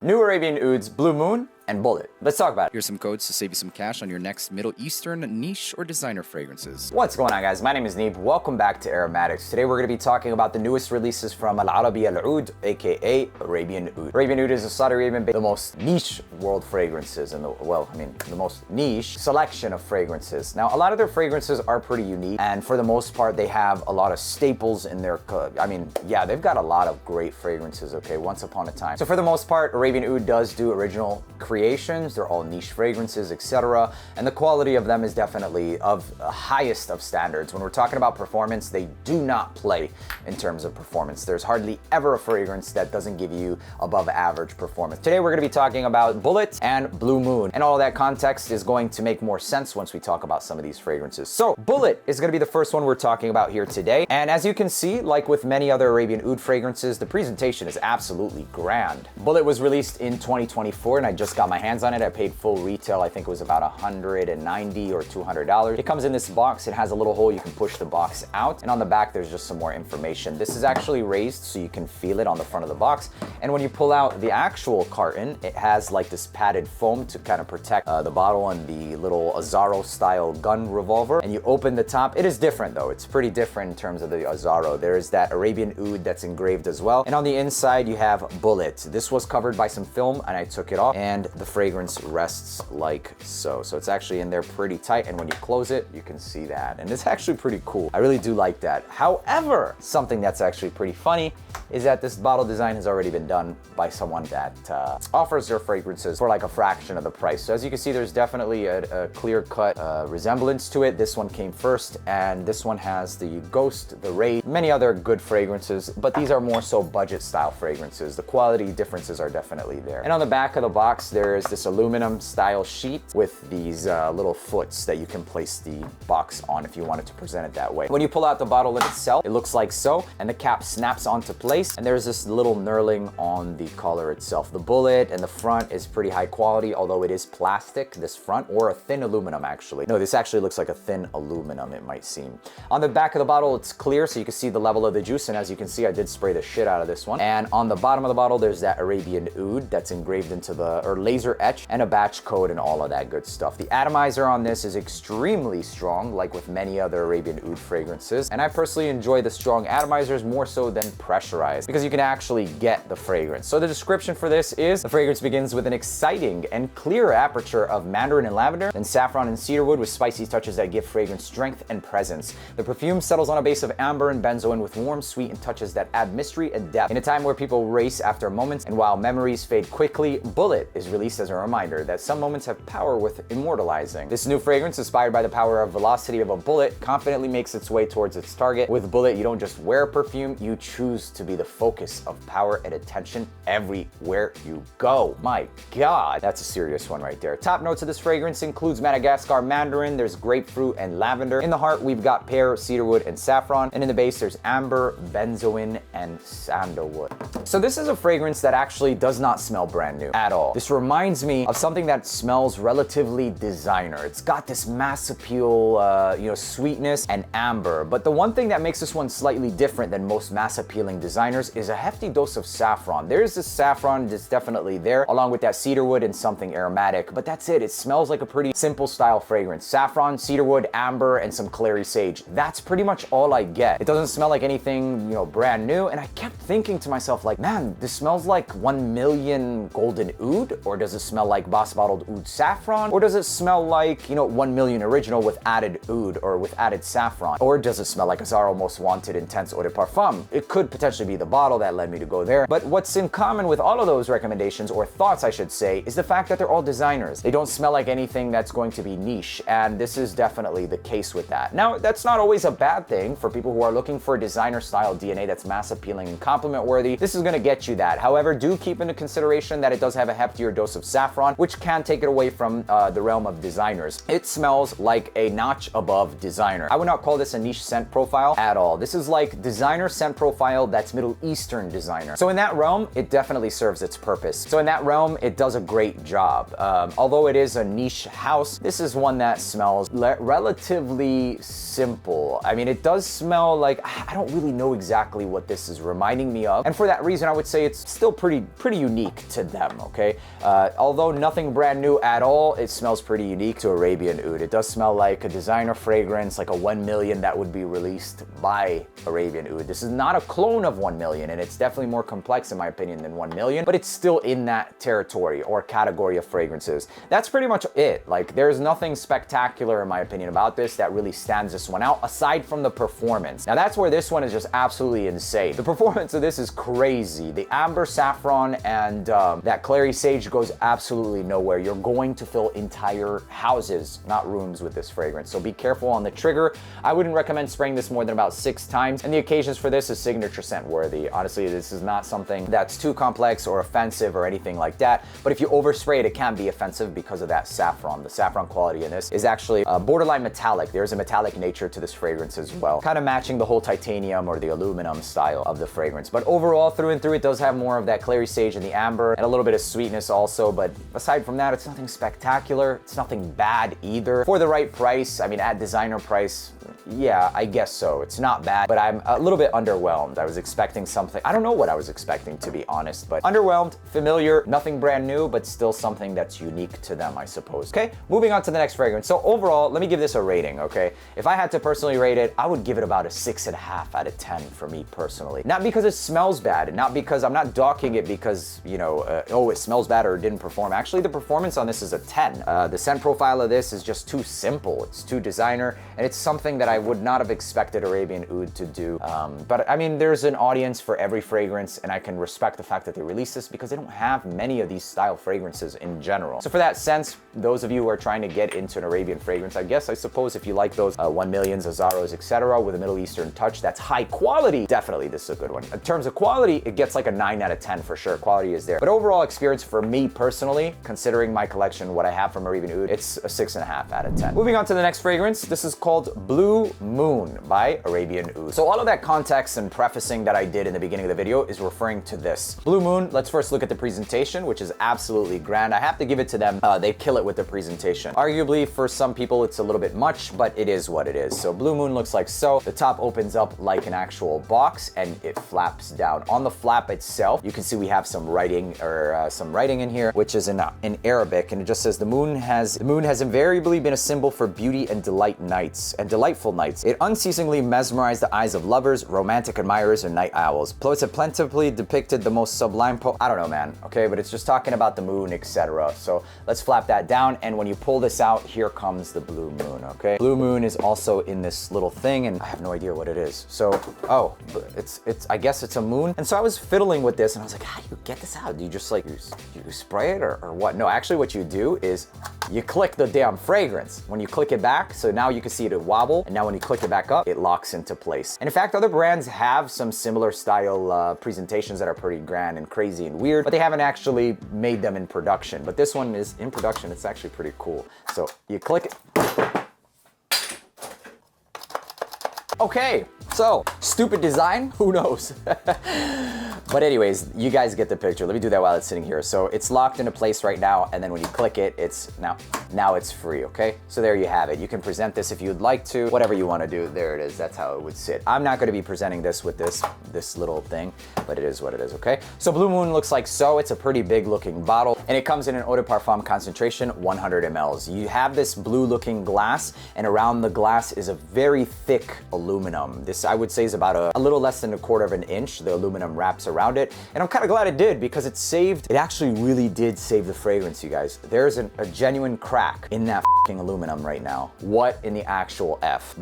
New Arabian Ouds, Blue Moon, and Bullet. Let's talk about it. Here's some codes to save you some cash on your next Middle Eastern niche or designer fragrances. What's going on, guys? My name is Neeb. Welcome back to AROMATIX. Today we're going to be talking about the newest releases from Arabian Oud, aka Arabian Oud. Arabian Oud is a Saudi Arabian, the most niche world fragrances, and the most niche selection of fragrances. Now, a lot of their fragrances are pretty unique, and for the most part, they have a lot of staples in their. They've got a lot of great fragrances. Okay, once upon a time. So for the most part, Arabian Oud does do original creations. They're all niche fragrances, etc. And the quality of them is definitely of the highest of standards. When we're talking about performance, they do not play in terms of performance. There's hardly ever a fragrance that doesn't give you above average performance. Today we're going to be talking about Bullet and Blue Moon, and all of that context is going to make more sense once we talk about some of these fragrances. So Bullet is going to be the first one we're talking about here today, and as you can see, like with many other Arabian Oud fragrances, the presentation is absolutely grand. Bullet was released in 2024, and I just got my hands on it. I paid full retail. I think it was about $190 or $200. It comes in this box. It has a little hole. You can push the box out, and on the back there's just some more information. This is actually raised so you can feel it on the front of the box, and when you pull out the actual carton, it has like this padded foam to kind of protect the bottle and the little Azaro style gun revolver. And you open the top. It is different though. It's pretty different in terms of the Azaro. There is that Arabian Oud that's engraved as well, and on the inside you have Bullet. This was covered by some film and I took it off, and the fragrance rests like so. So it's actually in there pretty tight, and when you close it, you can see that. And it's actually pretty cool. I really do like that. However, something that's actually pretty funny is that this bottle design has already been done by someone that offers their fragrances for like a fraction of the price. So as you can see, there's definitely a clear-cut resemblance to it. This one came first, and this one has the Ghost, the Raid, many other good fragrances, but these are more so budget style fragrances. The quality differences are definitely there. And on the back of the box, there is this aluminum style sheet with these little foots that you can place the box on if you wanted to present it that way. When you pull out the bottle in itself, it looks like so, and the cap snaps onto place, and there's this little knurling on the collar itself. The Bullet and the front is pretty high quality, although it is plastic, this front, or a thin aluminum actually. No, this actually looks like a thin aluminum, it might seem. On the back of the bottle, it's clear, so you can see the level of the juice, and as you can see, I did spray the shit out of this one. And on the bottom of the bottle, there's that Arabian Oud that's engraved into the, or laser etched, and a batch code and all of that good stuff. The atomizer on this is extremely strong, like with many other Arabian Oud fragrances, and I personally enjoy the strong atomizers more so than pressurized, because you can actually get the fragrance. So the description for this is, the fragrance begins with an exciting and clear aperture of mandarin and lavender, then saffron and cedarwood with spicy touches that give fragrance strength and presence. The perfume settles on a base of amber and benzoin with warm, sweet, and touches that add mystery and depth. In a time where people race after moments, and while memories fade quickly, Bullet is released as a reminder that some moments have power worth immortalizing. This new fragrance, inspired by the power of velocity of a bullet, confidently makes its way towards its target. With Bullet, you don't just wear perfume, you choose to be the focus of power and attention everywhere you go. My God, that's a serious one right there. Top notes of this fragrance includes Madagascar mandarin, there's grapefruit and lavender. In the heart, we've got pear, cedarwood, and saffron, and in the base, there's amber, benzoin, and sandalwood. So this is a fragrance that actually does not smell brand new at all. This reminds me of something that smells relatively designer. It's got this mass appeal, sweetness and amber. But the one thing that makes this one slightly different than most mass appealing designers is a hefty dose of saffron. There's this saffron that's definitely there, along with that cedarwood and something aromatic, but that's it. It smells like a pretty simple style fragrance. Saffron, cedarwood, amber, and some clary sage. That's pretty much all I get. It doesn't smell like anything, brand new, and I kept thinking to myself, like, man, this smells like 1 million golden oud, or does it smell like Boss Bottled Oud Saffron, or does it smell like, 1 million original with added oud or with added saffron, or does it smell like Azaro Most Wanted Intense Eau de Parfum? It could potentially be the bottle that led me to go there, but what's in common with all of those recommendations, or thoughts I should say, is the fact that they're all designers. They don't smell like anything that's going to be niche, and this is definitely the case with that. Now, that's not always a bad thing for people who are looking for a designer style DNA that's mass appealing and compliment worthy. This is going to get you that. However, do keep into consideration that it does have a heftier dose of saffron, which can take it away from the realm of designers. It smells like a notch above designer. I would not call this a niche scent profile at all. This is like designer scent profile that's Middle Eastern designer. So in that realm, it definitely serves its purpose. So in that realm, it does a great job. Although it is a niche house, this is one that smells relatively simple. I mean, it does smell like, I don't really know exactly what this is reminding me of. And for that reason, I would say it's still pretty unique to them, okay? Although nothing brand new at all, it smells pretty unique to Arabian Oud. It does smell like a designer fragrance, like a 1 million that would be released by Arabian Oud. This is not a clone of 1 million, and it's definitely more complex in my opinion than 1 million, but it's still in that territory or category of fragrances. That's pretty much it. Like, there's nothing spectacular in my opinion about this that really stands this one out, aside from the performance. Now that's where this one is just absolutely insane. The performance of this is crazy. The amber saffron and that clary sage goes absolutely nowhere. You're going to fill entire houses, not rooms, with this fragrance. So be careful on the trigger. I wouldn't recommend spraying this more than about 6 times. And the occasions for this is signature scent worthy. Honestly, this is not something that's too complex or offensive or anything like that. But if you overspray it, it can be offensive because of that saffron. The saffron quality in this is actually borderline metallic. There's a metallic nature to this fragrance as well, kind of matching the whole titanium or the aluminum style of the fragrance. But overall, through and through, it does have more of that clary sage and the amber and a little bit of sweetness also. But aside from that, it's nothing spectacular. It's nothing bad either. For the right price, I mean, at designer price, yeah, I guess so. It's not bad, but I'm a little bit underwhelmed. I was expecting something. I don't know what I was expecting, to be honest, but underwhelmed, familiar, nothing brand new, but still something that's unique to them, I suppose. Okay, moving on to the next fragrance. So overall, let me give this a rating, okay? If I had to personally rate it, I would give it about a 6.5 out of 10 for me personally. Not because it smells bad, and not because I'm not docking it because, you know, oh, it smells bad or it didn't perform. Actually, the performance on this is a 10. The scent profile of this is just too simple. It's too designer, and it's something that I would not have expected Arabian Oud to do. But I mean, there's an audience for every fragrance, and I can respect the fact that they release this because they don't have many of these style fragrances in general. So for that sense, those of you who are trying to get into an Arabian fragrance, I suppose if you like those 1 millions, Azaros, etc., with a Middle Eastern touch that's high quality, definitely this is a good one. In terms of quality, it gets like a 9 out of 10 for sure. Quality is there. But overall experience for me personally, considering my collection, what I have from Arabian Oud, it's a 6.5 out of 10. Moving on to the next fragrance, this is called Blue Moon by Arabian Oud. So all of that context and prefacing that I did in the beginning of the video is referring to this. Blue Moon, let's first look at the presentation, which is absolutely grand. I have to give it to them. They kill it with the presentation. Arguably, for some people, it's a little bit much, but it is what it is. So Blue Moon looks like so. The top opens up like an actual box and it flaps down. On the flap itself, you can see we have some writing in here, which is in Arabic, and it just says the moon has invariably been a symbol for beauty and delightful nights. It unceasingly mesmerized the eyes of lovers, romantic admirers, and night owls. Poets have plentifully depicted the most sublime I don't know, man, okay? But it's just talking about the moon, etc. So let's flap that down, and when you pull this out, here comes the blue moon, okay? Blue moon is also in this little thing, and I have no idea what it is. So, oh, I guess it's a moon. And so I was fiddling with this, and I was like, how do you get this out? Do you just like, you spray it or what? No, actually what you do is you click the damn fragrance. When you click it back, so now you can see it wobble, and now when you click it back up, it locks into place. And in fact, other brands have some similar style presentations that are pretty grand and crazy and weird, but they haven't actually made them in production. But this one is in production. It's actually pretty cool. So you click it. Okay, so stupid design, who knows? But anyways, you guys get the picture. Let me do that while it's sitting here. So it's locked into place right now, and then when you click it, it's now it's free, okay? So there you have it. You can present this if you'd like to, whatever you want to do. There it is. That's how it would sit. I'm not going to be presenting this with this little thing, but it is what it is, okay? So Blue Moon looks like so. It's a pretty big looking bottle, and it comes in an eau de parfum concentration, 100 mLs. You have this blue looking glass, and around the glass is a very thick aluminum. This, I would say, is about a little less than 1/4 of an inch. The aluminum wraps around it, and I'm kind of glad it did, because it actually really did save the fragrance, you guys. There's a genuine crack in that fucking aluminum right now. What in the actual F?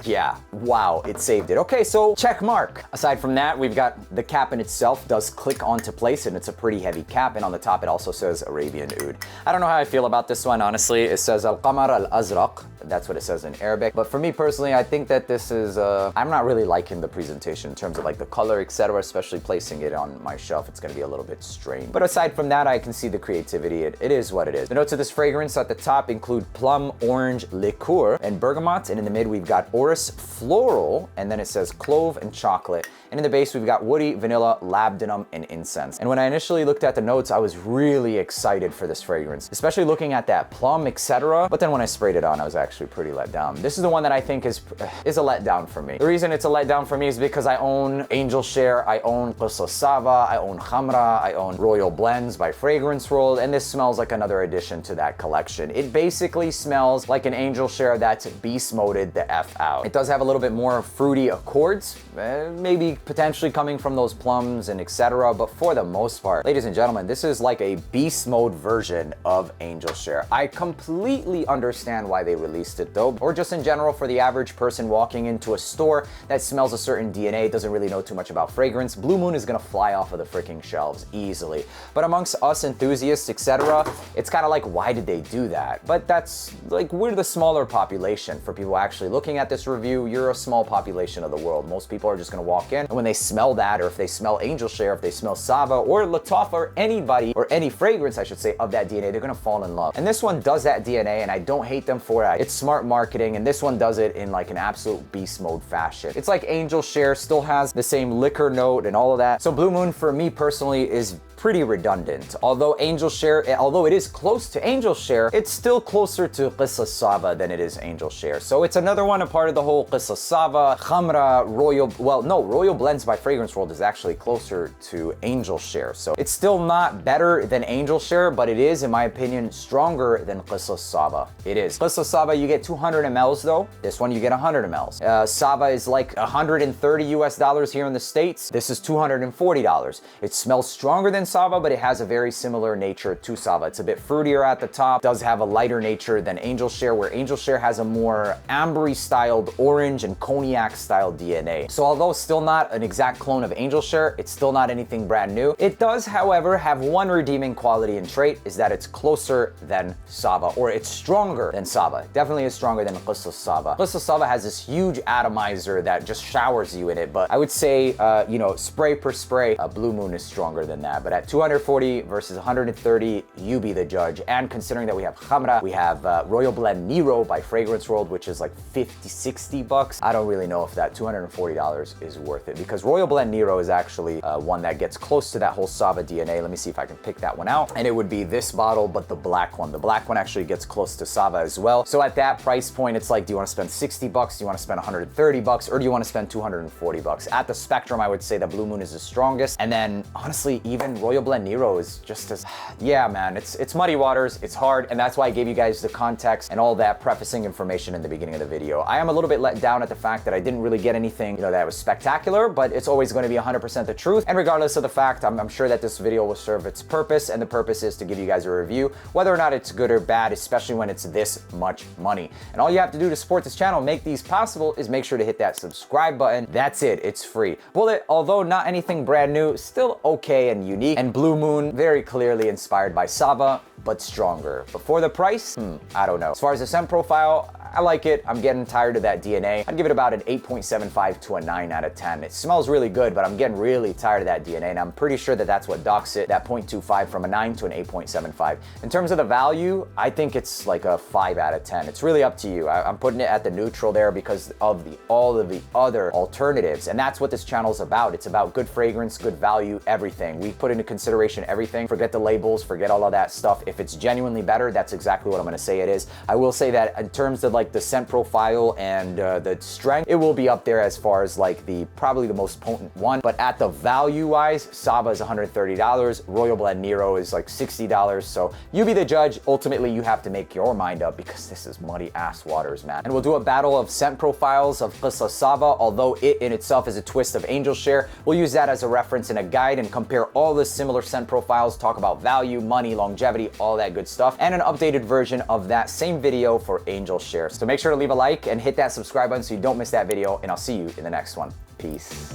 Yeah, wow, it saved it. Okay, so check mark. Aside from that, we've got the cap in itself does click onto place, and it's a pretty heavy cap, and on the top it also says Arabian Oud. I don't know how I feel about this one, honestly. It says Al-Qamar Al-Azraq, That's what it says in Arabic. But for me personally, I think that this is, I'm not really liking the presentation in terms of like the color, etc., especially placing it on my shelf. It's gonna be a little bit strange. But aside from that, I can see the creativity. It is what it is. The notes of this fragrance at the top include plum, orange, liqueur, and bergamot. And in the mid, we've got orris floral, and then it says clove and chocolate. And in the base, we've got woody, vanilla, labdanum, and incense. And when I initially looked at the notes, I was really excited for this fragrance, especially looking at that plum, etc. But then when I sprayed it on, I was actually pretty let down. This is the one that I think is a letdown for me. The reason it's a letdown for me is because I own Angel Share, I own Qissa Sava, I own Khamra, I own Royal Blends by Fragrance World, and this smells like another addition to that collection. It basically smells like an Angel Share that's beast moded the F out. It does have a little bit more fruity accords, maybe potentially coming from those plums and etc. But for the most part, ladies and gentlemen, this is like a beast mode version of Angel Share. I completely understand why they released it though, or just in general for the average person walking into a store that smells a certain DNA, doesn't really know too much about fragrance, Blue Moon is gonna fly off of the freaking shelves easily. But amongst us enthusiasts, etc., it's kind of like, why did they do that? But that's like, we're the smaller population. For people actually looking at this review, you're a small population of the world. Most people are just gonna walk in, and when they smell that, or if they smell Angel Share, if they smell Sava or Lataf or anybody, or any fragrance, I should say, of that DNA, they're gonna fall in love. And this one does that DNA, and I don't hate them for it. It's smart marketing, and this one does it in like an absolute beast mode fashion. It's like Angel Share still has the same liquor note and all of that. So Blue Moon, for me personally, is pretty redundant. Although Angel Share, although it is close to Angel Share, it's still closer to Qissa Sava than it is Angel Share. So it's another one, a part of the whole Qissa Sava, Khamra, Royal Blends by Fragrance World is actually closer to Angel Share. So it's still not better than Angel Share, but it is, in my opinion, stronger than Qissa Sava. It is. Qissa Sava, you get 200 mLs though. This one, you get 100 mLs. Sava is like $130 US here in the States. This is $240. It smells stronger than Sava, but it has a very similar nature to Sava. It's a bit fruitier at the top, does have a lighter nature than Angel Share, where Angel Share has a more ambery styled orange and cognac styled DNA. So although still not an exact clone of Angel Share, it's still not anything brand new. It does, however, have one redeeming quality and trait, is that it's closer than Sava, or it's stronger than Sava. Definitely is stronger than Qissa Sava. Qissa Sava has this huge atomizer that just showers you in it, but I would say, you know, spray per spray, Blue Moon is stronger than that. But at 240 versus 130, you be the judge. And considering that we have Khamra, we have Royal Blend Nero by Fragrance World, which is like 50, 60 bucks. I don't really know if that $240 is worth it, because Royal Blend Nero is actually one that gets close to that whole Sava DNA. Let me see if I can pick that one out. And it would be this bottle, but the black one. The black one actually gets close to Sava as well. So at that price point, it's like, do you want to spend 60 bucks? Do you want to spend 130 bucks? Or do you want to spend 240 bucks? At the spectrum, I would say that Blue Moon is the strongest. And then honestly, even Royal Blend Nero is just as, yeah, man, it's muddy waters, it's hard, and that's why I gave you guys the context and all that prefacing information in the beginning of the video. I am a little bit let down at the fact that I didn't really get anything, you know, that was spectacular, but it's always going to be 100% the truth. And regardless of the fact, I'm sure that this video will serve its purpose, and the purpose is to give you guys a review, whether or not it's good or bad, especially when it's this much money. And all you have to do to support this channel, make these possible, is make sure to hit that subscribe button. That's it, it's free. Bullet, although not anything brand new, still okay and unique. And Blue Moon, very clearly inspired by Sava, but stronger. But for the price, I don't know. As far as the scent profile, I like it. I'm getting tired of that DNA. I'd give it about an 8.75 to a 9 out of 10. It smells really good, but I'm getting really tired of that DNA, and I'm pretty sure that that's what docks it, that 0.25 from a 9 to an 8.75. In terms of the value, I think it's like a 5 out of 10. It's really up to you. I'm putting it at the neutral there because of all of the other alternatives, and that's what this channel is about. It's about good fragrance, good value, everything. We put into consideration everything. Forget the labels, forget all of that stuff. If it's genuinely better, that's exactly what I'm gonna say it is. I will say that in terms of like the scent profile and the strength, it will be up there as far as like probably the most potent one. But at the value wise, Sava is $130. Royal Blend Nero is like $60. So you be the judge. Ultimately, you have to make your mind up because this is muddy ass waters, man. And we'll do a battle of scent profiles of Qissa Sava, although it in itself is a twist of Angel Share. We'll use that as a reference and a guide and compare all the similar scent profiles, talk about value, money, longevity, all that good stuff, and an updated version of that same video for Angel Share. So make sure to leave a like and hit that subscribe button so you don't miss that video, and I'll see you in the next one. Peace.